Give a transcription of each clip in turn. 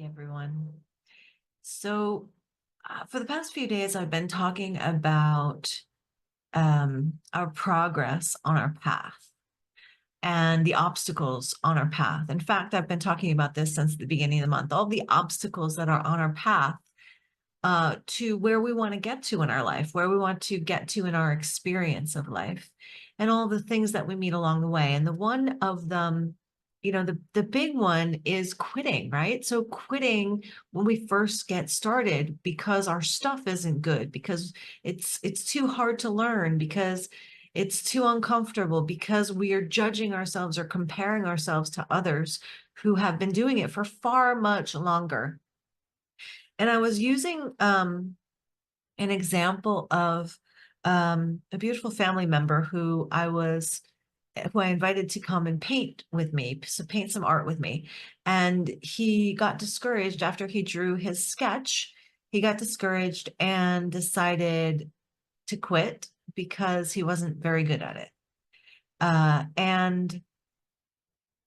Hey everyone. So, for the past few days, I've been talking about our progress on our path and the obstacles on our path. In fact, I've been talking about this since the beginning of the month, all the obstacles that are on our path to where we want to get to in our life, where we want to get to in our experience of life, and all the things that we meet along the way. And the one of them, the big one is quitting, right? So quitting when we first get started because our stuff isn't good, because it's too hard to learn, because it's too uncomfortable, because we are judging ourselves or comparing ourselves to others who have been doing it for far much longer. And I was using an example of a beautiful family member who I invited to come and paint with me, so paint some art with me. And he got discouraged after he drew his sketch. He got discouraged and decided to quit because he wasn't very good at it. And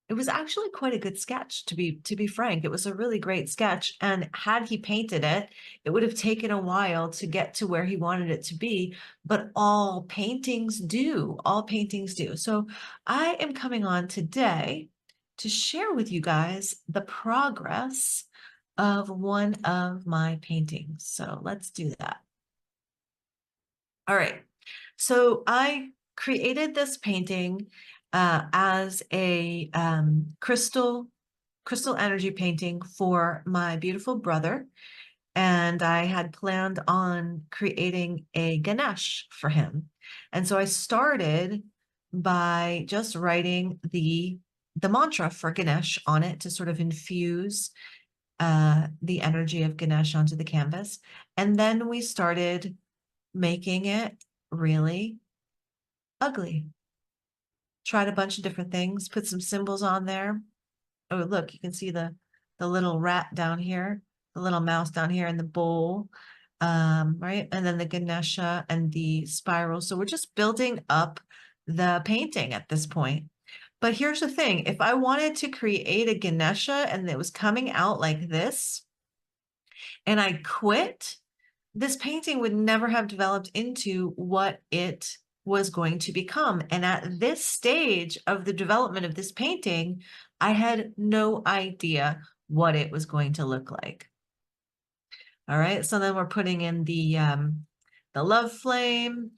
it was actually quite a good sketch, to be frank. It was a really great sketch. And had he painted it, it would have taken a while to get to where he wanted it to be. But all paintings do. All paintings do. So I am coming on today to share with you guys the progress of one of my paintings. So let's do that. All right. So I created this painting as a crystal energy painting for my beautiful brother. And I had planned on creating a Ganesh for him. And so I started by just writing the mantra for Ganesh on it to sort of infuse the energy of Ganesh onto the canvas. And then we started making it really ugly. Tried a bunch of different things, put some symbols on there. Oh, look, you can see the little rat down here, the little mouse down here in the bowl, right? And then the Ganesha and the spiral. So we're just building up the painting at this point. But here's the thing, if I wanted to create a Ganesha and it was coming out like this, and I quit, this painting would never have developed into what it was going to become. And at this stage of the development of this painting, I had no idea what it was going to look like. All right, so then we're putting in the love flame,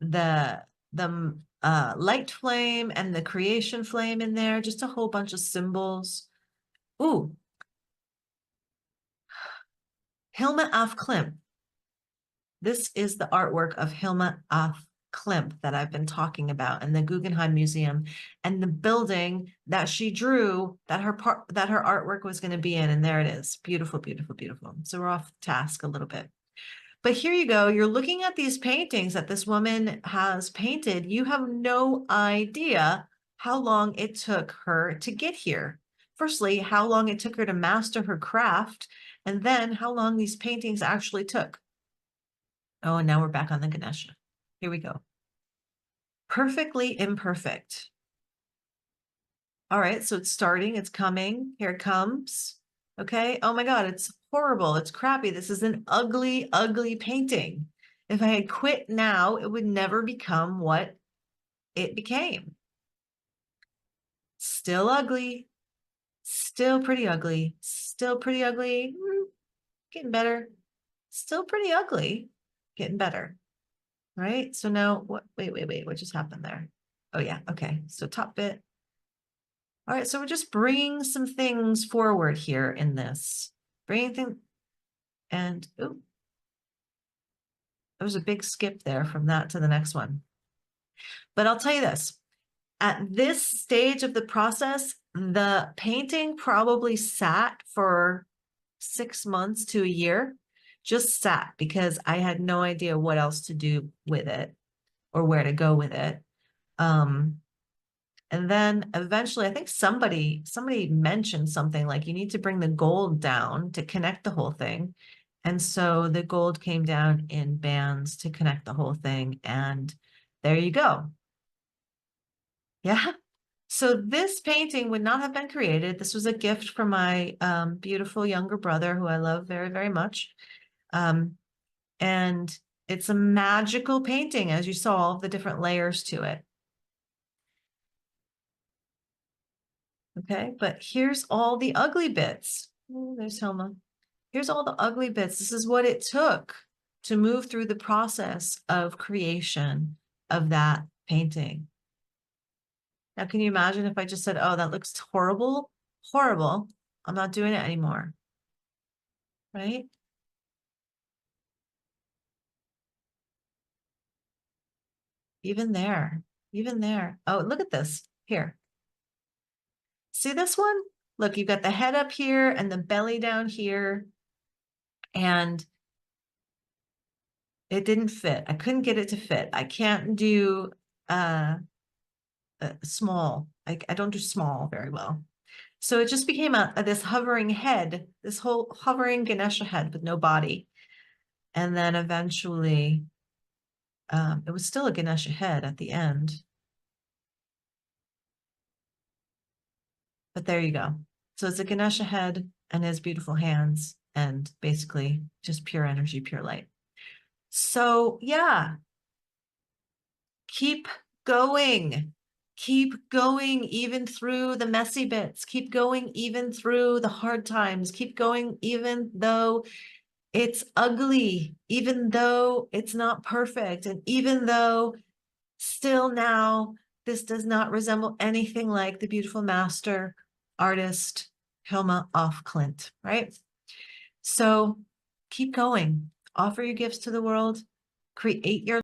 the light flame, and the creation flame in there, just a whole bunch of symbols. Ooh, Hilma af Klint. This is the artwork of Hilma af Klint that I've been talking about in the Guggenheim Museum, and the building that she drew that her artwork was going to be in. And there it is. Beautiful, beautiful, beautiful. So we're off task a little bit. But here you go. You're looking at these paintings that this woman has painted. You have no idea how long it took her to get here. Firstly, how long it took her to master her craft, and then how long these paintings actually took. Oh, and now we're back on the Ganesha. Here we go. Perfectly imperfect. All right, so it's starting, it's coming. Here it comes. Okay. Oh my God, it's horrible. It's crappy. This is an ugly, ugly painting. If I had quit now, it would never become what it became. Still ugly. Still pretty ugly. Still pretty ugly. Getting better. Still pretty ugly. Getting better. Right? So now what? Wait. What just happened there? Oh yeah. Okay. So top bit. All right. So we're just bringing some things forward here in this. Bringing things and ooh, there was a big skip there from that to the next one. But I'll tell you this, at this stage of the process, the painting probably sat for 6 months to a year, just sat because I had no idea what else to do with it or where to go with it. And then eventually, I think somebody mentioned something like you need to bring the gold down to connect the whole thing. And so the gold came down in bands to connect the whole thing. And there you go. Yeah. So this painting would not have been created. This was a gift from my beautiful younger brother, who I love very, very much. And it's a magical painting, as you saw, all the different layers to it. Okay, but here's all the ugly bits. Oh, there's Hilma. Here's all the ugly bits. This is what it took to move through the process of creation of that painting. Now, can you imagine if I just said, oh, that looks horrible, horrible. I'm not doing it anymore, right? Even there, even there. Oh, look at this here. See this one? Look, you've got the head up here and the belly down here, and it didn't fit. I couldn't get it to fit. I can't do small. I don't do small very well. So it just became this hovering head, this whole hovering Ganesha head with no body. And then eventually, it was still a Ganesha head at the end. But there you go. So it's a Ganesha head and his beautiful hands, and basically just pure energy, pure light. So yeah, keep going. Keep going even through the messy bits. Keep going even through the hard times. Keep going even though it's ugly, even though it's not perfect, and even though still now this does not resemble anything like the beautiful master artist Hilma af Klint, right? So keep going. Offer your gifts to the world. Create your